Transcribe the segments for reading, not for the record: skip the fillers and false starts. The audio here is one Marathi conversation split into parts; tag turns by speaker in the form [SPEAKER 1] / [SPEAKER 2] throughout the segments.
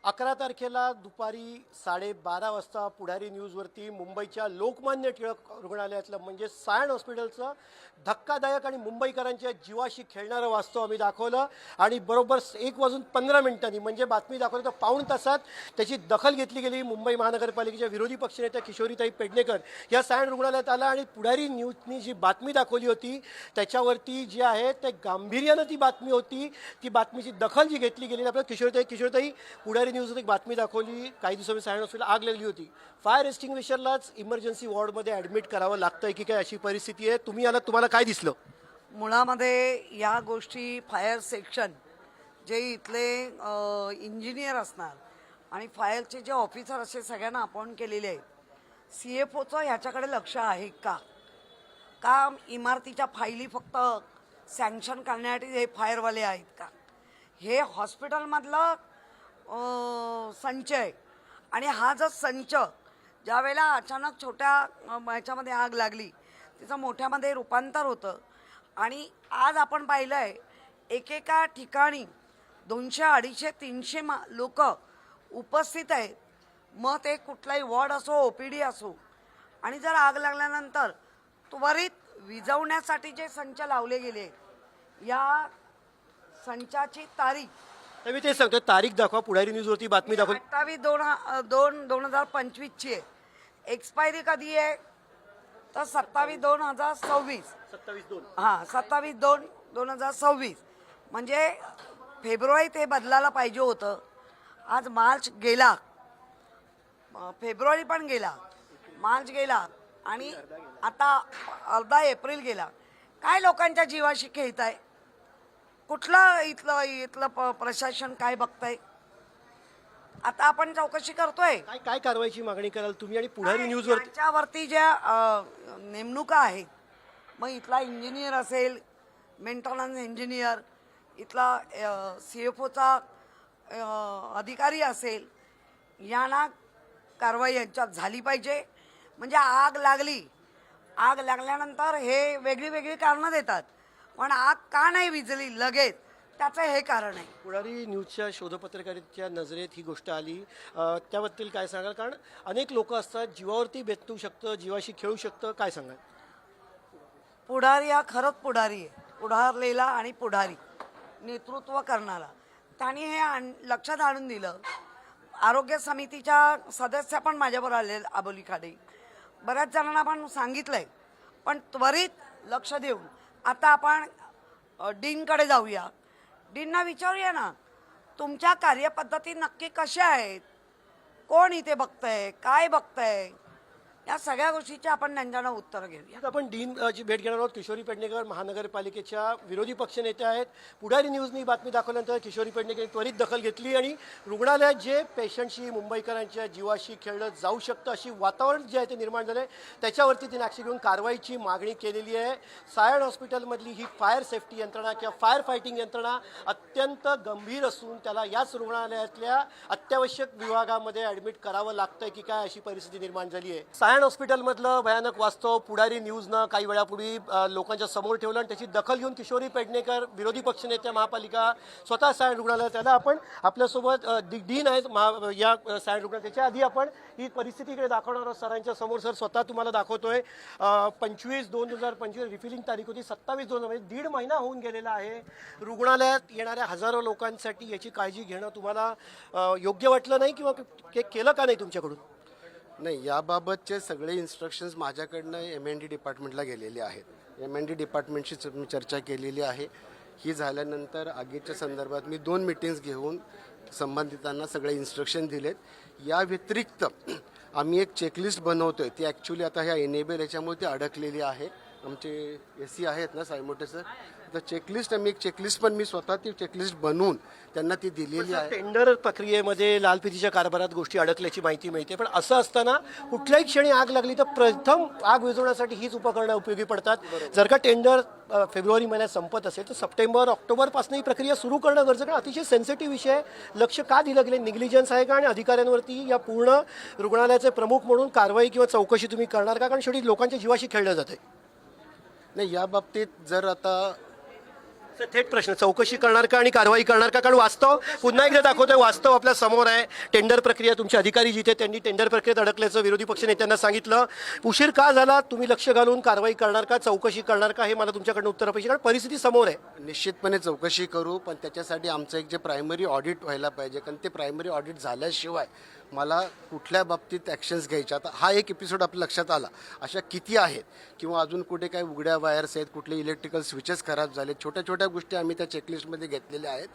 [SPEAKER 1] 11 तारखेला दुपारी 12:30 वाजता पुढारी न्यूजवरती मुंबईच्या लोकमान्य टिळक रुग्णालयातलं म्हणजे सायन हॉस्पिटलचं धक्कादायक आणि मुंबईकरांच्या जीवाशी खेळणारं वास्तव आम्ही दाखवलं आणि बरोबर 1:15 म्हणजे बातमी दाखवली तर पाऊण तासात त्याची दखल घेतली गेली। मुंबई महानगरपालिकेच्या विरोधी पक्षनेत्या किशोरीताई पेडणेकर या सायन रुग्णालयात आला आणि पुढारी न्यूजनी जी बातमी दाखवली होती त्याच्यावरती जी आहे ते गांभीर्यानं ती बातमी होती, ती बातमीची दखल जी घेतली गेली। आपल्या किशोरीताई पुढारी न्यूजवर एक बातमी दाखवली, काही दिवसांनी सायन हॉस्पिटल आग लागली होती, फायर एक्सटिंग्विशरलाच इमर्जन्सी वॉर्डमध्ये ॲडमिट करावं लागतंय की काय अशी परिस्थिती आहे। तुम्ही आला, तुम्हाला काय दिसलं?
[SPEAKER 2] मुळामध्ये या गोष्टी फायर सेक्शन जे इथले इंजिनियर असणार आणि फायरचे जे ऑफिसर असे सगळ्यांना अपॉइंट केलेले आहेत, CFOचं ह्याच्याकडे लक्ष आहे का इमारतीच्या फायली फक्त सँक्शन करण्यासाठी हे फायरवाले आहेत का? हे हॉस्पिटलमधलं संच आहे आणि हा जो संच ज्या वेळेला अचानक छोट्या ह्याच्यामध्ये आग लागली तिचं मोठ्यामध्ये रूपांतर होतं आणि आज आपण पाहिलं आहे एकेका ठिकाणी 200, 250, 300 लोक उपस्थित आहेत, मग ते कुठलाही वॉर्ड असो OPD असो, आणि जर आग लागल्यानंतर त्वरित विझवण्यासाठी जे संच लावले गेले या संचाची तारीख
[SPEAKER 1] मी ते सांगतो, तारीख दाखवा, पुढारी न्यूजवरती बातमी दाखवली
[SPEAKER 2] 28/2/2025 आहे। एक्सपायरी कधी आहे तर 27/2/2026।
[SPEAKER 1] 27/2
[SPEAKER 2] हां 27/2/2026 म्हणजे फेब्रुवारी ते बदलायला पाहिजे होतं। आज मार्च गेला, फेब्रुवारी पण गेला, मार्च गेला आणि आता अर्धा एप्रिल गेला। काय लोकांच्या जीवाशी खेळताय? कुठलं इथलं प्रशासन काय बघताय? आता आपण चौकशी करतोय।
[SPEAKER 1] काय कारवाईची मागणी कराल तुम्ही? आणि पुढारी न्यूजवर
[SPEAKER 2] त्याच्यावरती ज्या नेमणुका आहेत, मग इथला इंजिनियर असेल, मेंटेनन्स इंजिनियर, इथला CFOचा अधिकारी असेल, यांना कारवाई यांच्यात झाली पाहिजे। म्हणजे आग लागल्यानंतर हे वेगळी कारणं देतात, पण आग का नाही विझली लगेच त्याचं हे कारण आहे।
[SPEAKER 1] पुढारी न्यूजच्या शोधपत्रकारितेच्या नजरेत ही गोष्ट आली, त्याबद्दल काय सांगाल? कारण अनेक लोक असतात, जीवावरती बेतू शकतं, जीवाशी खेळू शकतं, काय सांगाल?
[SPEAKER 2] पुढारी हा खरंच पुढारी आहे, पुढारलेला आणि पुढारी नेतृत्व करणारा। त्यांनी हे लक्षात आणून दिलं। आरोग्य समितीच्या सदस्य पण माझ्याबरोबर आले, आबोली खाडे, बऱ्याच जणांना पण सांगितलंय, पण त्वरित लक्ष देऊन आता आपण डीनकडे जाऊया, डीनना विचारूया ना तुमच्या कार्यपद्धती नक्की कशा आहेत, कोण इथे बघतंय, काय बघतंय, या सगळ्या गोष्टीचे आपण त्यांच्याकडे उत्तर घेऊया।
[SPEAKER 1] आपण डीनची भेट घेणार आहोत। किशोरी पेडणेकर महानगरपालिकेच्या विरोधी पक्षनेत्या आहेत। पुढारी न्यूजनी बातमी दाखवल्यानंतर किशोरी पेडणेकर त्वरित दखल घेतली आणि रुग्णालयात जे पेशंटशी, मुंबईकरांच्या जीवाशी खेळलं जाऊ शकतं अशी वातावरण जे आहे ते निर्माण झालं, त्याच्यावरती तिने ॲक्शन घेऊन कारवाईची मागणी केलेली आहे। सायन हॉस्पिटलमधली ही फायर सेफ्टी यंत्रणा किंवा फायर फायटिंग यंत्रणा अत्यंत गंभीर असून त्याला याच रुग्णालयातल्या अत्यावश्यक विभागामध्ये ॲडमिट करावं लागतंय की काय अशी परिस्थिती निर्माण झाली आहे। सायन हॉस्पिटलमधलं भयानक वास्तव पुढारी न्यूजनं काही वेळापूर्वी लोकांच्या समोर ठेवलं आणि त्याची दखल घेऊन किशोरी पेडणेकर विरोधी पक्षनेत्या महापालिका स्वतः सायन रुग्णालयात आला। आपण आपल्यासोबत डीन आहेत या सायन रुग्णालयात। त्याच्या आधी आपण ही परिस्थितीकडे दाखवणार आहोत सरांच्या समोर। सर, स्वतः तुम्हाला दाखवतोय 25/2/2025 रिफिलिंग तारीख होती, 27/2 म्हणजे 1.5 महिना होऊन गेलेला आहे। रुग्णालयात येणाऱ्या हजारो लोकांसाठी याची काळजी घेणं तुम्हाला योग्य वाटलं नाही किंवा केलं का नाही तुमच्याकडून?
[SPEAKER 3] नाही, याबाबतचे सगळे इन्स्ट्रक्शन्स माझ्याकडनं MND डिपार्टमेंटला गेलेले आहेत। MND डिपार्टमेंटशी मी चर्चा केलेली आहे। ही झाल्यानंतर आगीच्या संदर्भात मी 2 मीटिंग्स घेऊन संबंधितांना सगळे इन्स्ट्रक्शन दिलेत। या व्यतिरिक्त आम्ही एक चेकलिस्ट बनवतोय, ती ॲक्च्युली आता ह्या एनेबल याच्यामुळे ती अडकलेली आहे। आमचे SC आहेत ना सायमोटे सर, तर चेकलिस्ट आम्ही एक चेकलिस्ट पण मी स्वतः ती चेकलिस्ट बनवून त्यांना ती दिलेली आहे।
[SPEAKER 1] टेंडर प्रक्रियेमध्ये लालफितीच्या कारभारात गोष्टी अडकल्याची माहिती मिळते, पण असं असताना कुठल्याही क्षणी आग लागली तर प्रथम आग विझवण्यासाठी हीच उपकरणं उपयोगी पडतात। जर का टेंडर फेब्रुवारी महिन्यात संपत असेल तर सप्टेंबर ऑक्टोबरपासून ही प्रक्रिया सुरू करणं गरजेचं, अतिशय सेन्सिटिव्ह विषय, लक्ष का दिलं गेलं? निग्लिजन्स आहे का? आणि अधिकाऱ्यांवरती या पूर्ण रुग्णालयाचे प्रमुख म्हणून कारवाई किंवा चौकशी तुम्ही करणार का? कारण शेवटी लोकांच्या जीवाशी खेळलं जाते।
[SPEAKER 3] नाही, या बाबतीत जर आता
[SPEAKER 1] थेट प्रश्न, चौकशी करणार का आणि कारवाई करणार का? कारण वास्तव पुन्हा एकदा दाखवतोय, वास्तव आपल्या समोर आहे. टेंडर प्रक्रिया, तुमचे अधिकारी जिथे त्यांनी टेंडर प्रक्रियेत अडकल्याचं विरोधी पक्ष नेत्यांना सांगितलं. उशीर का झाला? तुम्ही लक्ष घालून कारवाई करणार का, चौकशी करणार का? हे मला तुमच्याकडनं उत्तर अपेक्षित आहे, कारण परिस्थिती समोर आहे.
[SPEAKER 3] निश्चितपणे चौकशी करू, पण त्याच्यासाठी आमचं एक जे प्रायमरी ऑडिट व्हायला पाहिजे, कारण ते प्रायमरी ऑडिट झाल्याशिवाय मला कुठल्या बाबतीत ॲक्शन्स घ्यायच्या. आता हा एक एपिसोड आपल्या लक्षात आला, अशा किती आहेत किंवा अजून कुठे काही उघड्या वायर्स आहेत, कुठले इलेक्ट्रिकल स्विचेस खराब झाले, छोट्या छोट्या गोष्टी आम्ही त्या चेकलिस्टमध्ये घेतलेल्या आहेत.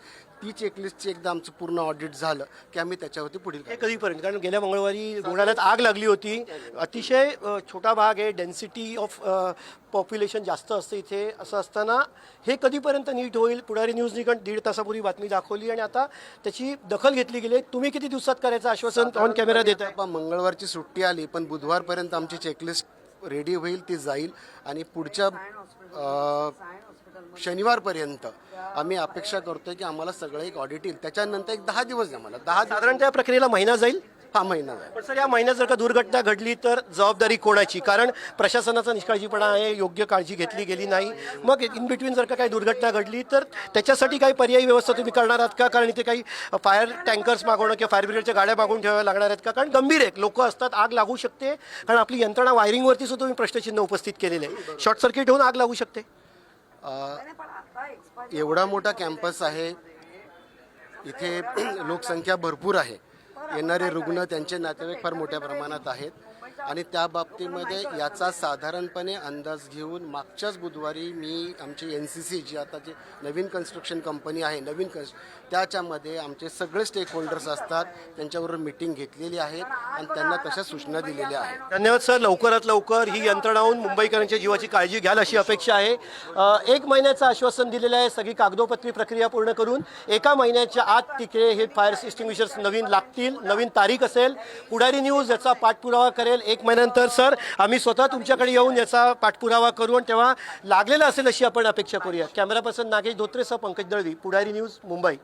[SPEAKER 3] ती चेकलिस्टची एकदा आमचं पूर्ण ऑडिट झालं की आम्ही त्याच्यावरती पुढील
[SPEAKER 1] हे कधीपर्यंत? कारण गेल्या मंगळवारी रुग्णालयात आग लागली होती. अतिशय छोटा भाग आहे, डेन्सिटी ऑफ पॉप्युलेशन जास्त असतं इथे. असं असताना हे कधीपर्यंत नीट होईल? पुढारी न्यूजनी 1.5 तासापूर्वी बातमी दाखवली आणि आता त्याची दखल घेतली गेली. तुम्ही किती दिवसात करायचं आश्वासन ऑन कॅमेरा देत आहे?
[SPEAKER 3] मंगळवारची सुट्टी आली, पण बुधवारपर्यंत आमची चेकलिस्ट रेडी होईल, ती जाईल आणि पुढच्या शनिवारपर्यंत आम्ही अपेक्षा करतोय की आम्हाला सगळं एक ऑडिट येईल. त्याच्यानंतर एक 10 दिवस द्या मला. 10
[SPEAKER 1] साधारण त्या प्रक्रियेला महिना जाईल.
[SPEAKER 3] हा महिना जाईल.
[SPEAKER 1] पण सर, या महिन्यात जर का दुर्घटना घडली तर जबाबदारी कोणाची? कारण प्रशासनाचा निष्काळजीपणा आहे, योग्य काळजी घेतली गेली नाही. मग इन बिटवीन जर का काही दुर्घटना घडली तर त्याच्यासाठी काही पर्यायी व्यवस्था तुम्ही करणार आहात का? कारण इथे काही फायर टँकर्स मागवणं किंवा फायर ब्रिगेडच्या गाड्या मागून ठेवाव्या लागणार आहेत का? कारण गंभीर आहे, लोक असतात, आग लागू शकते. कारण आपली यंत्रणा वायरिंगवरती सुद्धा तुम्ही प्रश्नचिन्ह उपस्थित केलेले आहे. शॉर्ट सर्किट होऊन आग लागू शकते.
[SPEAKER 3] एवढा मोठा कॅम्पस आहे, इथे लोकसंख्या भरपूर आहे, येणारे रुग्ण त्यांचे नातेवाईक फार मोठ्या प्रमाणात आहेत आणि त्या बाबतीमध्ये याचा साधारणपणे अंदाज घेऊन मागच्याच बुधवारी मी आमची NCC जी आता जी नवीन कन्स्ट्रक्शन कंपनी आहे, त्याच्यामध्ये आमचे सगळे स्टेक होल्डर्स असतात, त्यांच्याबरोबर मीटिंग घेतलेली आहे आणि त्यांना तशा सूचना दिलेल्या आहेत.
[SPEAKER 1] धन्यवाद सर. लवकरात लवकर ही यंत्रणा होऊन मुंबईकरांच्या जीवाची काळजी घ्याल अशी अपेक्षा आहे. 1 महिन्याचं आश्वासन दिलेलं आहे. सगळी कागदोपत्री प्रक्रिया पूर्ण करून 1 महिन्याच्या आत तिकडे हे फायर एक्स्टिंग्विशर्स नवीन लागतील. नवीन तारीख असेल. पुढारी न्यूज याचा पाठपुरावा करेल. 1 महिन्यानंतर सर आम्ही स्वतः तुमच्याकडे येऊन याचा पाठपुरावा करू आणि तेव्हा लागलेलं असेल अशी आपण अपेक्षा करूया. कॅमेरा पर्सन नागेश धोत्रेसह पंकज दळवी, पुढारी न्यूज, मुंबई.